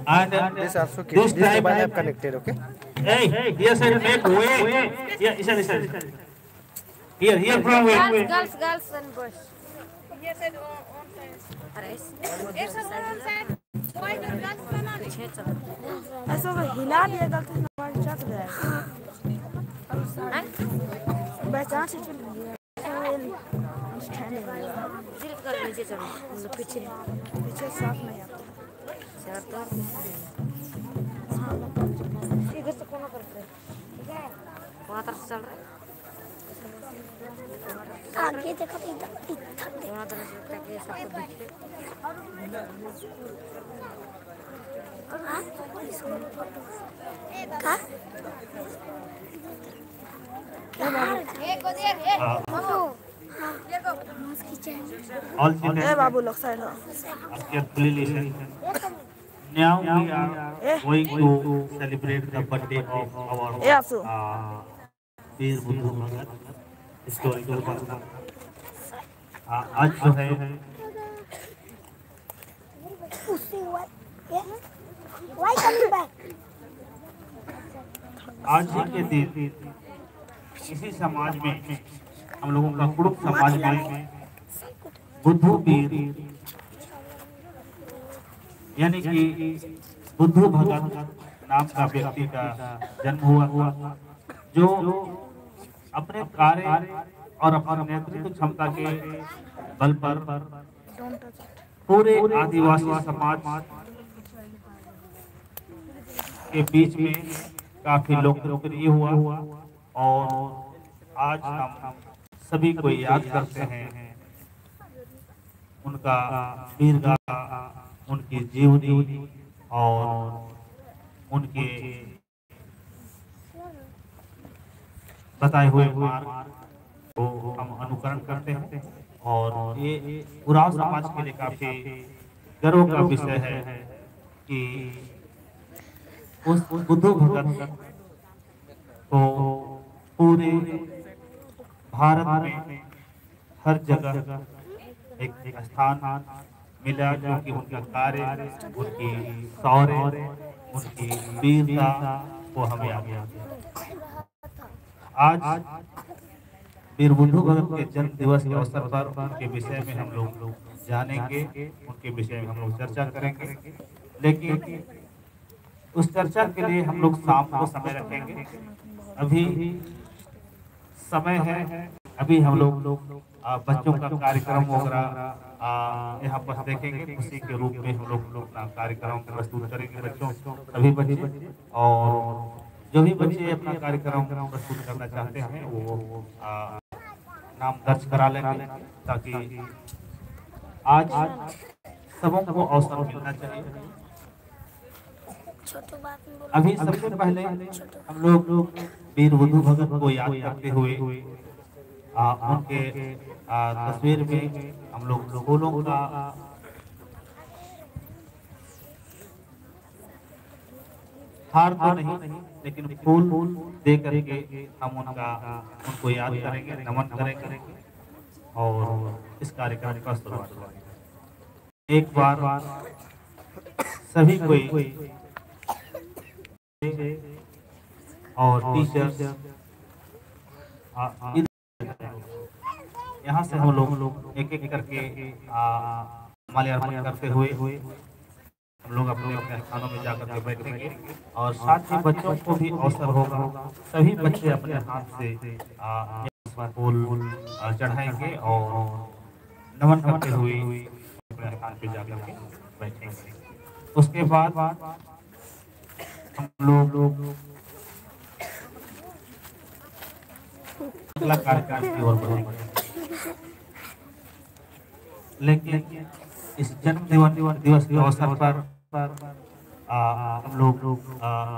And This also keep this this time, mobile app connected. Okay. hey, here said make way. Yeah, listen. Here from way. Girls and boys. Yes, and on side. Yes, on side. Boys and girls. ऐसा वो हिला दिया गलती से mobile चल रहा है पहचान से चल रही है सिर्फ कर नीचे चलो मतलब पीछे साफ नहीं आता चार तो इधर से कौन कर रहा है ठीक है वहाँ तरफ चल रहा है आगे देखो इधर वहाँ तरफ से ताकि सबको दिखे का All children बाबू लोग साइड हो carefully listen. Now we are going to celebrate the birthday of our वीर बुद्धू भगत हिस्टोरिकल पर्सन। आज जो है आज ही के दिन इसी समाज में हम लोगों का कुड़ुक समाज में बुद्धू वीर यानी कि बुद्धू भगत नाम का व्यक्ति का जन्म हुआ जो अपने कार्य और अपने नेतृत्व क्षमता के बल पर पूरे आदिवासी समाज के बीच में काफी लोकप्रिय हुआ और आज हम सभी को याद करते हैं उनका वीरगाथा, उनकी जीवनी और उनके बताए हुए मार्ग को हम अनुकरण करते हैं और ये उरांव समाज के लिए काफी गर्व का विषय है कि उस बुद्धू भगत को पूरे भारत में हर जगह एक स्थान मिला क्योंकि उनका कार्य, उनकी शौर्य, उनकी वीरता को हमें आगे आज वीर बुद्धू भगत के जन्म दिवस के अवसर पर उनके विषय में हम लोग जानेंगे, उनके विषय में हम लोग चर्चा करेंगे। लेकिन उस चर्चा के लिए हम लोग शाम को समय रखेंगे। अभी समय है, अभी हम लोग बच्चों का कार्यक्रम वगैरह यहाँ पर देखेंगे। खुशी के रूप में हम लोग अपना कार्यक्रम प्रस्तुत करेंगे बच्चों सभी बच्चे, और जो भी बच्चे अपना कार्यक्रम प्रस्तुत करना चाहते हैं वो नाम दर्ज करा लेंगे ताकि आज सबों को अवसर मिलना चाहिए। अभी सबसे पहले हम लोग वीर बुद्धू भगत को याद करते हुए उनके तस्वीर में हम लोग फूलों का हार तो नहीं लेकिन फूल दे करके हम उनको याद करेंगे, नमन करेंगे और इस कार्यक्रम का शुरुआत करेंगे। एक बार सभी कोई और टीचर्स यहाँ से हम लोग एक एक करके माल्यार्पण करते हुए हम लोग अपने अपने स्थानों में जाकर के बैठेंगे और साथ ही बच्चों को भी अवसर होगा। सभी बच्चे अपने हाथ से फूल चढ़ाएंगे और नमन करते हुए अपने स्थान पे जाकर के बैठेंगे। उसके बाद हम लोग अगला कार्यक्रम की ओर बढ़ेंगे। लेकिन इस जन्म दिवस के अवसर पर हम लोग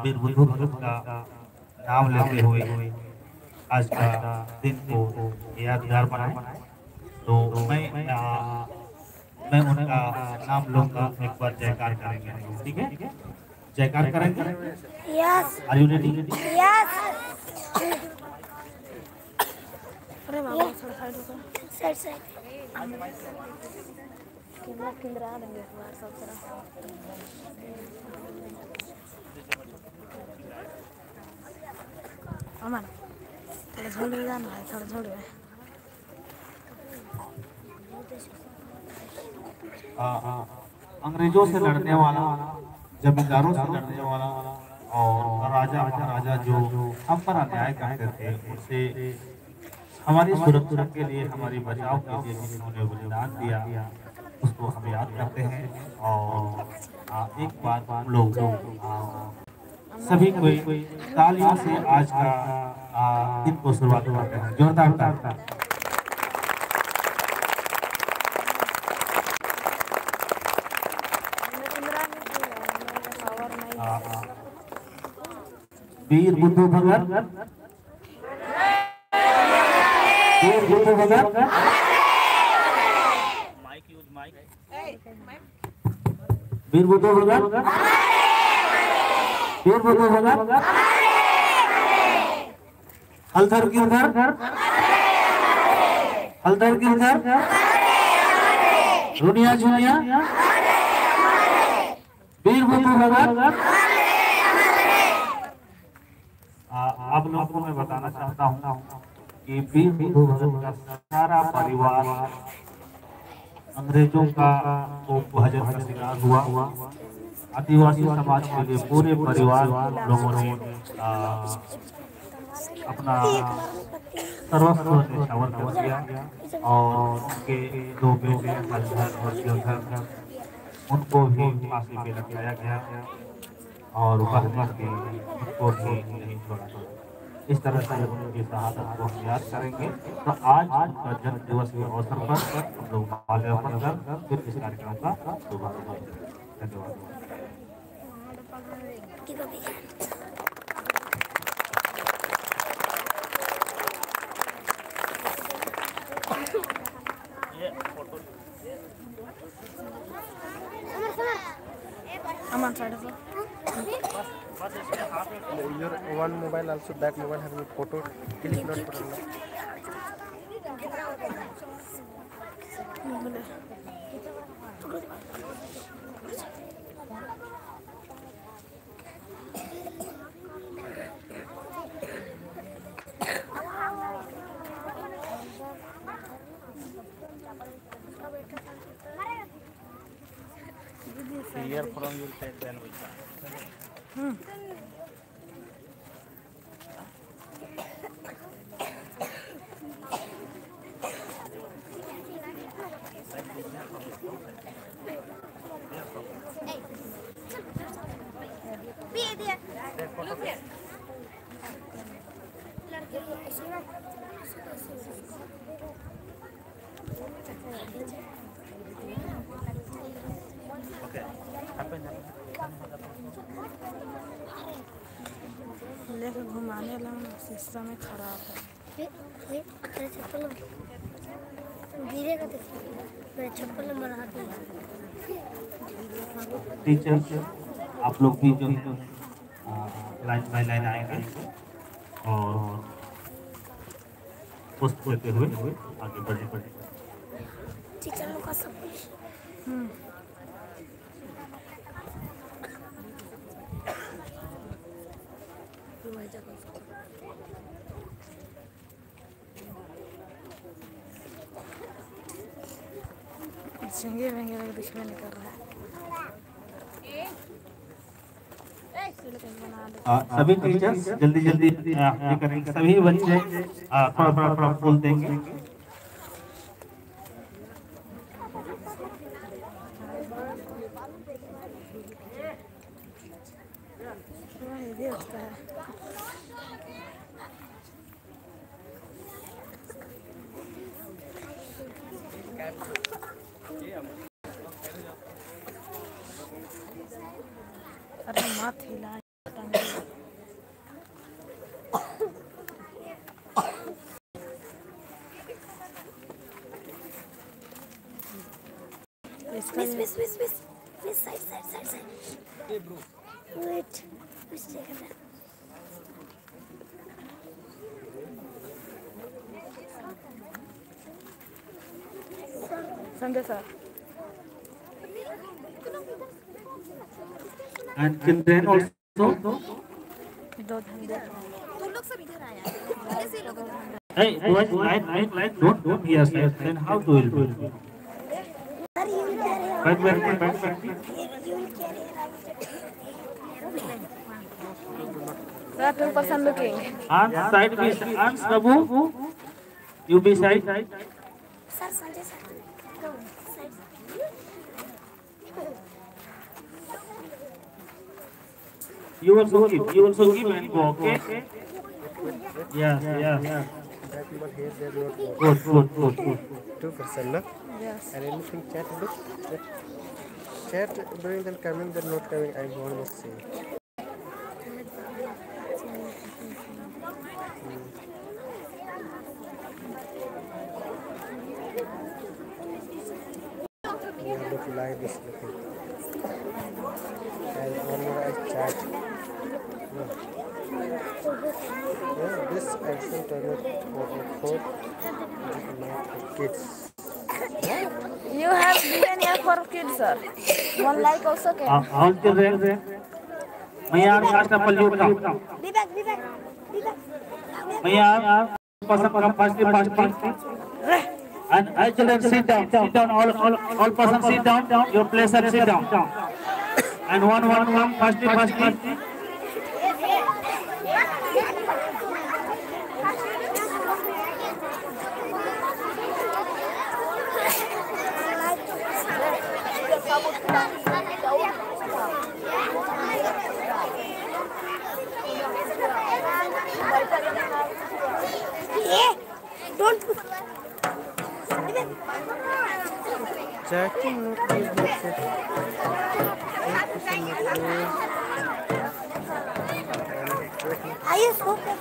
वीर बुद्धू भगत का नाम लेते हुए आज का दिन को यादगार बनाए। तो मैं उनका नाम लूंगा, एक बार जयकार करेंगे। ठीक है, जयकार करेंगे। Yes are you ready? Yes अरे बाबा साइड साइड किंद्रा आ रहे हैं बाहर सब तरफ अमन थोड़ा झोल में जाना है, थोड़ा झोल में। अंग्रेजों से लड़ने वाला, जमींदारों से लड़ने वाला और राजा महाराजा जो हम पर अन्याय करते थे, उनसे हमारी सुरक्षा के लिए, हमारी बचाव के लिए जिन्होंने बलिदान दिया, उसको हम याद करते हैं। और एक बार हम लोग सभी कोई तालियों से आज का दिन को शुरुआत करते हैं। जोरदार तालियां। वीर बुद्धू भगत, वीर बुद्धू भगत, वीर बुद्धू भगत, वीर बुद्धू भगत, हलधर गिरधर, हलधर गिरधर, रुनिया झुनिया, वीर बुद्धू भगत। आप लोगों को मैं बताना चाहता हूँ कि वीर बुद्धू भगत का सारा परिवार अंग्रेजों का उपभोजन का शिकार हुआ। आदिवासी समाज के लिए पूरे परिवार लोगों ने अपना सर्वस्व न्यौछावर कर दिया और उनके दो बेटे हलधर और गिरधर, उनको भी फांसी पे लटकाया गया और बहना के उनको भी नहीं छोड़ा। इस तरह से उनकी शहादत को हम याद करेंगे। तो आज उनका जन्म दिवस के अवसर पर हम लोग माल्यार्पण कर फिर इस कार्यक्रम का शुभारंभ करेंगे। धन्यवाद। अमन साइड से your one mobile also back mobile having photo click not problem. Here from you take then we can. लेकर घुमाने लगा, सिस्टम में खराब है। टीचर आप लोग भी जो लाइन बाय लाइन आएंगे और पोस्ट करते हुए आगे बढ़े। टीचर लोग का सब कुछ झिंगे वेंगे लगे दिखने नहीं कर रहा है। सभी टीचर्स जल्दी जल्दी ये करेंगे। सभी बच्चे थोड़ा फूल देंगे। ये होता है। अरे मत हिला Miss, side. Hey, bro. Wait. Let's take a minute. Sunday, sir. And children also. दो धंधे लोग सब इधर आया ऐसे लोग Hey, boys, light, don't here, sir. Then how to will do? Sir, you will carry on. Back. You will carry on. Sir, 2% looking. On side be on Prabhu. You be side. Sir, Sanjay sir. Go. Side. You also give and go, okay? Yeah. Back mobile here, they are not Good. 2%, no? Yes. And anything chat book? Chat during them coming, they're not coming, I want to see. Look live is looking. And one more I chat. No. Yeah, this action toilet for kids. You have given here for kids, sir. One like also can. All children. May I ask a you come? Be back. May I ask person come firstly. And all children sit down. All person sit down. Your place and sit down. And one firstly. Yeah. Don't. Chatting not is not set. Are you smoking?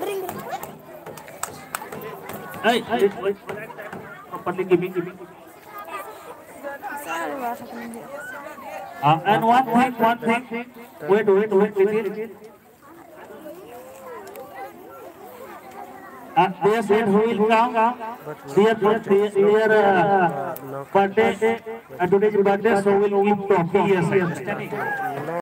Bring it. Hey, wait. Properly give me. Sorry, what happened here? And one thing. Wait with it. They said who will come? Their birthday, today's birthday, so we'll give trophy. Yes, understanding?